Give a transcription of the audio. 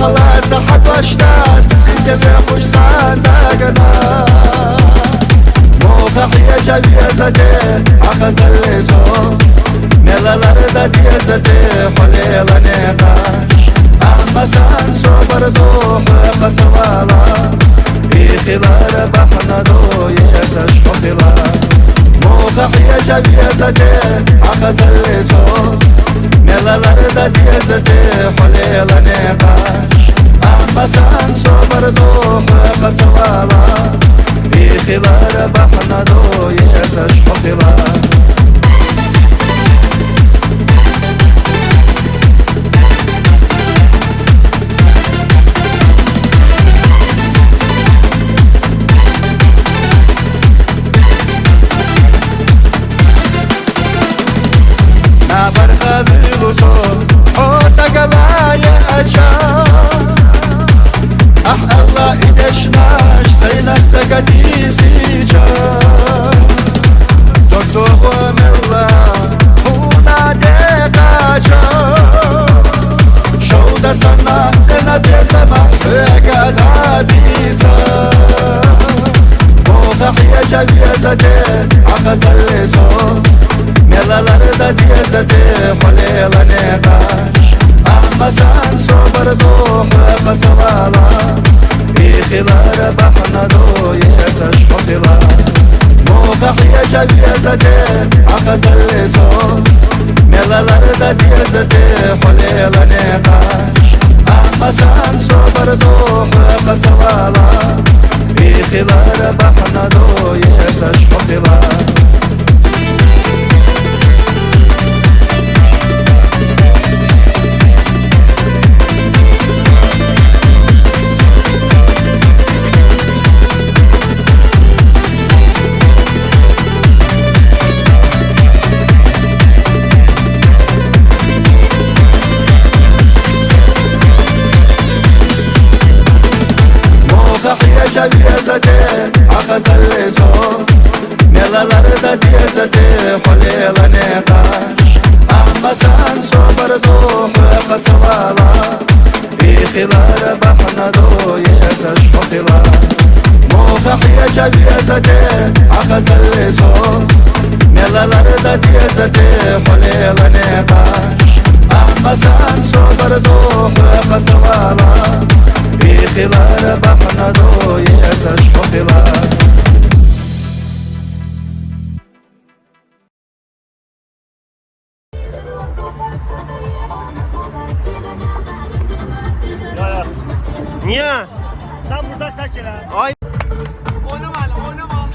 خلاص حد واشتات سيدي خوش صندقنا Muğda'ya cevizede Akaz el-lezo Melalarda diyezede Huleyla nekaş Amma sen sobardu Hıqa savala İkhilare bahnadu Yeteş hukila Muğda'ya cevizede Akaz el-lezo Melalarda diyezede Huleyla nekaş Amma sen sobardu Hıqa savala İkhilare bahnadu Yeteş hukila Akaz el-lezo Melalarda diyezede Huleyla nekaş Amma sen sobardu Hıqa savala İkhilare bahnadu Yeteş hukila Muğda'ya cevizede Akaz el-lezo Melalarda diyezede Huleyla nekaş Amma sen sobardu Hıqa savala İkhilare bahnadu Yeteş hukila Cevizede Akaz el-lezo Melalarda diyezede Huleyla nekaş Amma sen sobardu Hıqa savala İkhilare bahnadu Yeteş hukila Muğda'ya cevizede Akaz el-lezo Melalarda diyezede Huleyla nekaş Amma sen sobardu Hıqa savala İkhilare bahnadu Yeteş hukila Niye? Sen buradan saç ya. Ay. Oynama hala, oynama.